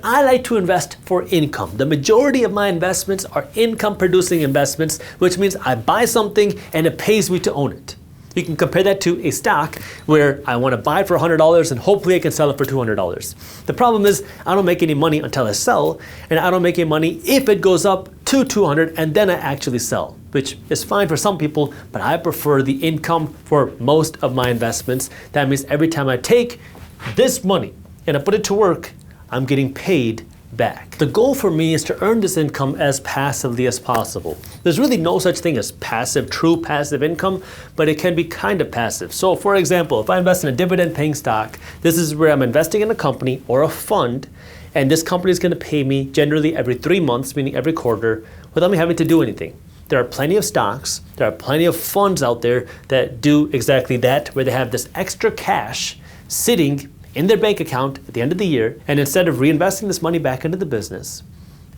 I like to invest for income. The majority of my investments are income producing investments, which means I buy something and it pays me to own it. You can compare that to a stock where I want to buy it for $100 and hopefully I can sell it for $200. The problem is I don't make any money until I sell, and I don't make any money if it goes up to $200 and then I actually sell, which is fine for some people, but I prefer the income for most of my investments. That means every time I take this money and I put it to work, I'm getting paid back. The goal for me is to earn this income as passively as possible. There's really no such thing as true passive income, but it can be kind of passive. So for example, if I invest in a dividend paying stock, this is where I'm investing in a company or a fund, and this company is going to pay me generally every 3 months, meaning every quarter, without me having to do anything. There are plenty of stocks, there are plenty of funds out there that do exactly that, where they have this extra cash sitting in their bank account at the end of the year, and instead of reinvesting this money back into the business,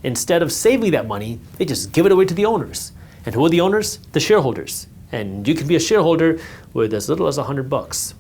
instead of saving that money, they just give it away to the owners. And who are the owners? The shareholders. And you can be a shareholder with as little as $100.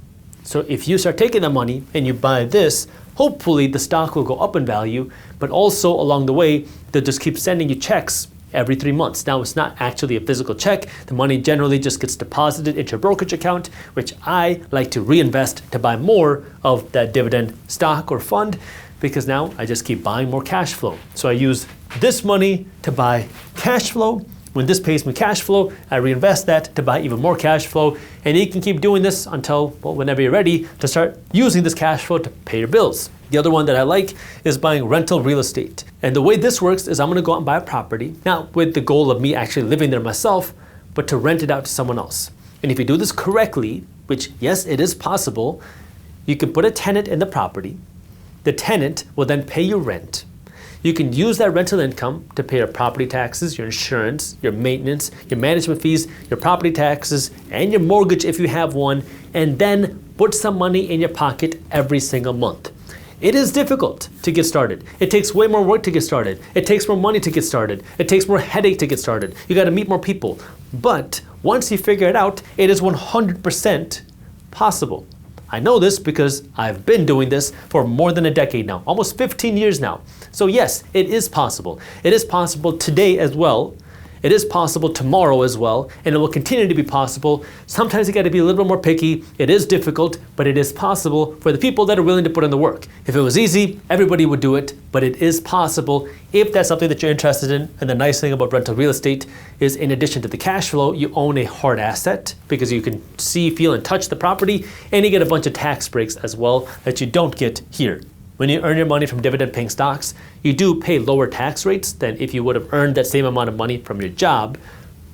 So if you start taking the money and you buy this, hopefully the stock will go up in value, but also along the way, they'll just keep sending you checks every 3 months. Now, it's not actually a physical check. The money generally just gets deposited into a brokerage account, which I like to reinvest to buy more of that dividend stock or fund, because now I just keep buying more cash flow. So I use this money to buy cash flow. When this pays me cash flow, I reinvest that to buy even more cash flow. And you can keep doing this until, well, whenever you're ready to start using this cash flow to pay your bills. The other one that I like is buying rental real estate. And the way this works is I'm gonna go out and buy a property, not with the goal of me actually living there myself, but to rent it out to someone else. And if you do this correctly, which yes, it is possible, you can put a tenant in the property. The tenant will then pay you rent. You can use that rental income to pay your property taxes, your insurance, your maintenance, your management fees, your property taxes, and your mortgage if you have one, and then put some money in your pocket every single month. It is difficult to get started. It takes way more work to get started. It takes more money to get started. It takes more headache to get started. You gotta meet more people. But once you figure it out, it is 100% possible. I know this because I've been doing this for more than a decade now, almost 15 years now. So yes, it is possible. It is possible today as well. It is possible tomorrow as well, and it will continue to be possible. Sometimes you got to be a little bit more picky. It is difficult, but it is possible for the people that are willing to put in the work. If it was easy, everybody would do it, but it is possible if that's something that you're interested in. And the nice thing about rental real estate is, in addition to the cash flow, you own a hard asset because you can see, feel, and touch the property, and you get a bunch of tax breaks as well that you don't get here. When you earn your money from dividend-paying stocks, you do pay lower tax rates than if you would have earned that same amount of money from your job,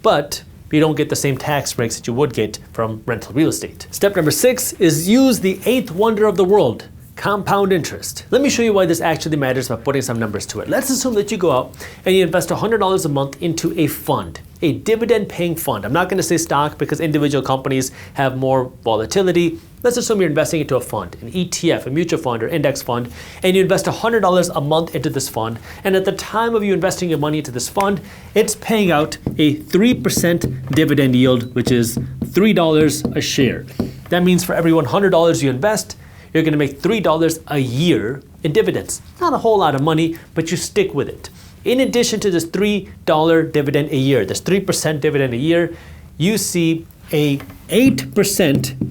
but you don't get the same tax breaks that you would get from rental real estate. Step number 6 is use the 8th wonder of the world, compound interest. Let me show you why this actually matters by putting some numbers to it. Let's assume that you go out and you invest $100 a month into a fund, a dividend-paying fund. I'm not going to say stock because individual companies have more volatility. Let's assume you're investing into a fund, an ETF, a mutual fund or index fund, and you invest $100 a month into this fund. And at the time of you investing your money into this fund, it's paying out a 3% dividend yield, which is $3 a share. That means for every $100 you invest, you're going to make $3 a year in dividends. Not a whole lot of money, but you stick with it. In addition to this $3 dividend a year, this 3% dividend a year, you see a 8%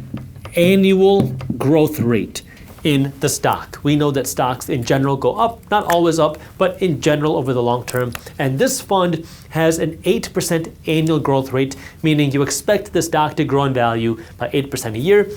annual growth rate in the stock. We know that stocks in general go up, not always up, but in general over the long term. And this fund has an 8% annual growth rate, meaning you expect the stock to grow in value by 8% a year.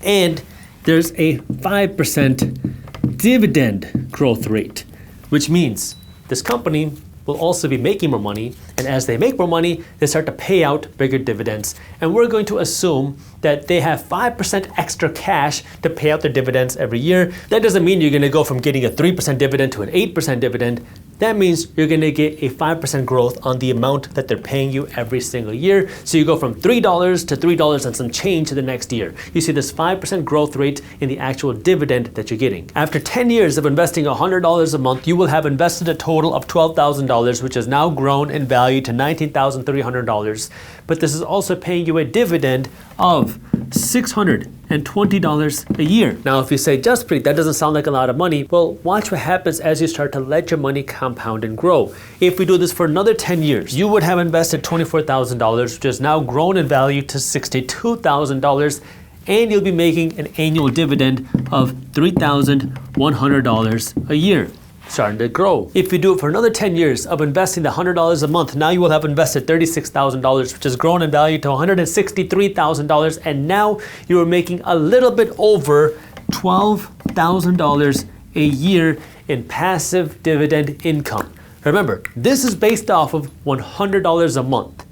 And there's a 5% dividend growth rate, which means this company will also be making more money, and as they make more money, they start to pay out bigger dividends. And we're going to assume that they have 5% extra cash to pay out their dividends every year. That doesn't mean you're going to go from getting a 3% dividend to an 8% dividend. That means you're going to get a 5% growth on the amount that they're paying you every single year. So you go from $3 to $3 and some change to the next year. You see this 5% growth rate in the actual dividend that you're getting. After 10 years of investing $100 a month, you will have invested a total of $12,000, which has now grown in value to $19,300. but this is also paying you a dividend of $620 a year. Now, if you say, Jaspreet, that doesn't sound like a lot of money, well, watch what happens as you start to let your money compound and grow. If we do this for another 10 years, you would have invested $24,000, which has now grown in value to $62,000, and you'll be making an annual dividend of $3,100 a year. Starting to grow. If you do it for another 10 years of investing the $100 a month, now you will have invested $36,000, which has grown in value to $163,000, and now you are making a little bit over $12,000 a year in passive dividend income. Remember, this is based off of $100 a month.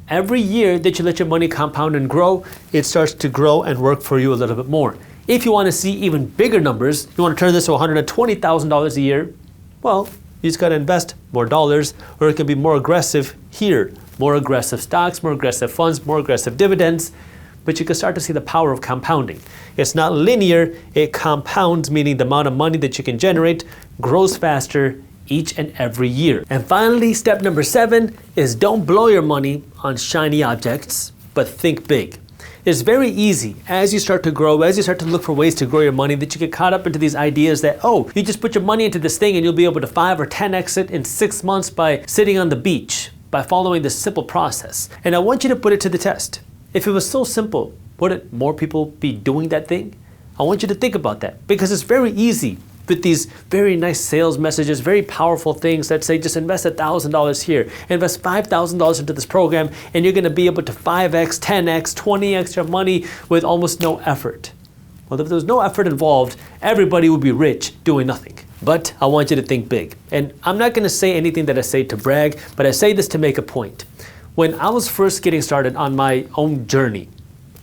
Every year that you let your money compound and grow, it starts to grow and work for you a little bit more. If you want to see even bigger numbers, you want to turn this to $120,000 a year, well, you just got to invest more dollars, or it can be more aggressive here. More aggressive stocks, more aggressive funds, more aggressive dividends, but you can start to see the power of compounding. It's not linear, it compounds, meaning the amount of money that you can generate grows faster each and every year. And finally, step number 7 is don't blow your money on shiny objects, but think big. It's very easy as you start to grow, as you start to look for ways to grow your money, that you get caught up into these ideas that, oh, you just put your money into this thing and you'll be able to 5 or 10x it in 6 months by sitting on the beach, by following this simple process. And I want you to put it to the test. If it was so simple, wouldn't more people be doing that thing? I want you to think about that, because it's very easy with these very nice sales messages, very powerful things that say just invest $1,000 here, invest $5,000 into this program, and you're going to be able to 5x, 10x, 20x your money with almost no effort. Well, if there was no effort involved, everybody would be rich doing nothing. But I want you to think big. And I'm not going to say anything that I say to brag, but I say this to make a point. When I was first getting started on my own journey,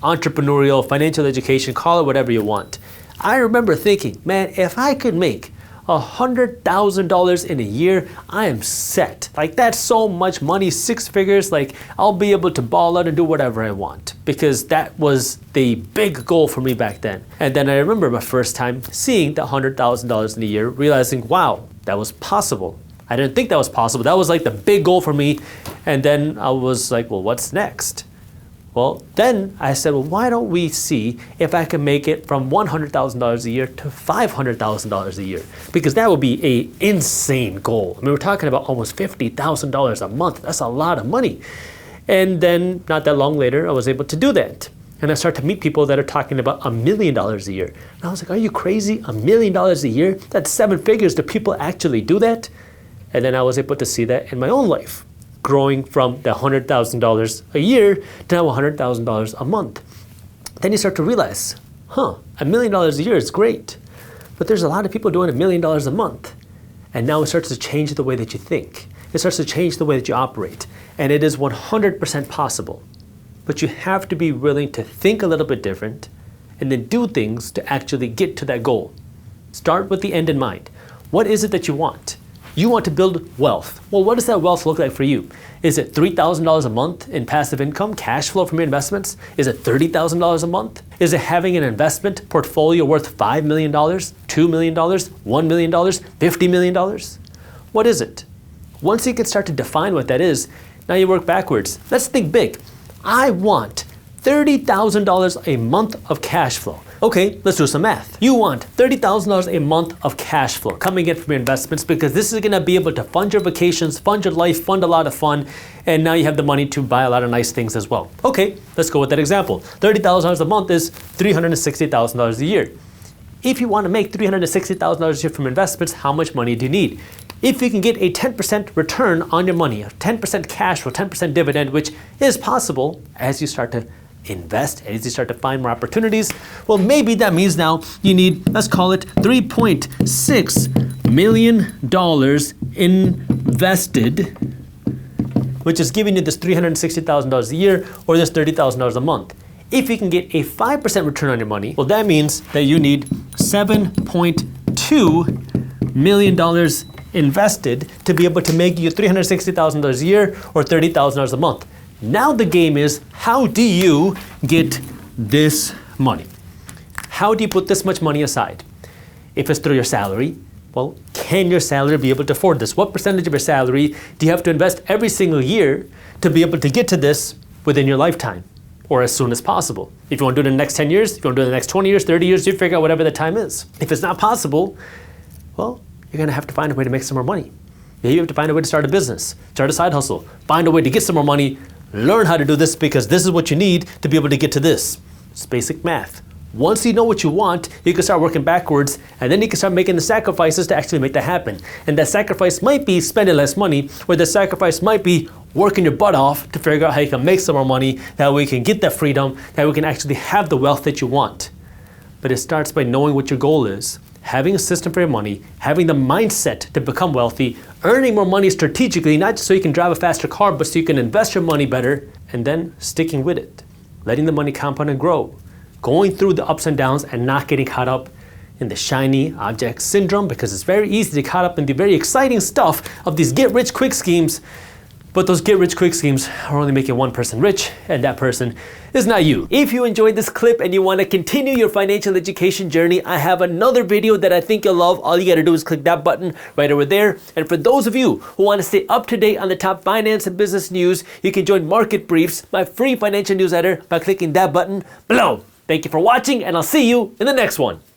entrepreneurial, financial education, call it whatever you want, I remember thinking, man, if I could make $100,000 in a year, I am set. Like, that's so much money, 6 figures, like I'll be able to ball out and do whatever I want, because that was the big goal for me back then. And then I remember my first time seeing the $100,000 in a year, realizing, wow, that was possible. I didn't think that was possible. That was like the big goal for me. And then I was like, well, what's next? Well, then I said, well, why don't we see if I can make it from $100,000 a year to $500,000 a year? Because that would be an insane goal. I mean, we're talking about almost $50,000 a month. That's a lot of money. And then not that long later, I was able to do that. And I started to meet people that are talking about $1 million a year. And I was like, are you crazy? $1 million a year? That's 7 figures. Do people actually do that? And then I was able to see that in my own life, growing from the $100,000 a year to now $100,000 a month. Then you start to realize, $1 million a year is great, but there's a lot of people doing $1 million a month. And now it starts to change the way that you think. It starts to change the way that you operate. And it is 100% possible. But you have to be willing to think a little bit different and then do things to actually get to that goal. Start with the end in mind. What is it that you want? You want to build wealth. Well, what does that wealth look like for you? Is it $3,000 a month in passive income, cash flow from your investments? Is it $30,000 a month? Is it having an investment portfolio worth $5 million, $2 million, $1 million, $50 million? What is it? Once you can start to define what that is, now you work backwards. Let's think big. I want $30,000 a month of cash flow. Okay, let's do some math. You want $30,000 a month of cash flow coming in from your investments, because this is gonna be able to fund your vacations, fund your life, fund a lot of fun, and now you have the money to buy a lot of nice things as well. Okay, let's go with that example. $30,000 a month is $360,000 a year. If you want to make $360,000 a year from investments, how much money do you need? If you can get a 10% return on your money, a 10% cash flow, 10% dividend, which is possible as you start to invest, as you start to find more opportunities, well, maybe that means now you need, let's call it $3.6 million invested, which is giving you this $360,000 a year or this $30,000 a month. If you can get a 5% return on your money, well, that means that you need $7.2 million invested to be able to make you $360,000 a year or $30,000 a month. Now the game is, how do you get this money? How do you put this much money aside? If it's through your salary, well, can your salary be able to afford this? What percentage of your salary do you have to invest every single year to be able to get to this within your lifetime or as soon as possible. If you want to do it in the next 10 years, if you want to do it in the next 20 years, 30 years, you figure out whatever the time is. If it's not possible, well, you're going to have to find a way to make some more money. Maybe you have to find a way to start a business, start a side hustle, find a way to get some more money, learn how to do this because this is what you need to be able to get to this. It's basic math. Once you know what you want, you can start working backwards, and then you can start making the sacrifices to actually make that happen. And that sacrifice might be spending less money, or the sacrifice might be working your butt off to figure out how you can make some more money, that way you can get that freedom, that way you can actually have the wealth that you want. But it starts by knowing what your goal is, having a system for your money, having the mindset to become wealthy, earning more money strategically, not just so you can drive a faster car, but so you can invest your money better, and then sticking with it, letting the money compound and grow. Going through the ups and downs and not getting caught up in the shiny object syndrome, because it's very easy to get caught up in the very exciting stuff of these get-rich-quick schemes, but those get-rich-quick schemes are only making one person rich, and that person is not you. If you enjoyed this clip and you want to continue your financial education journey, I have another video that I think you'll love. All you got to do is click that button right over there. And for those of you who want to stay up to date on the top finance and business news, you can join Market Briefs, my free financial newsletter, by clicking that button below. Thank you for watching, and I'll see you in the next one.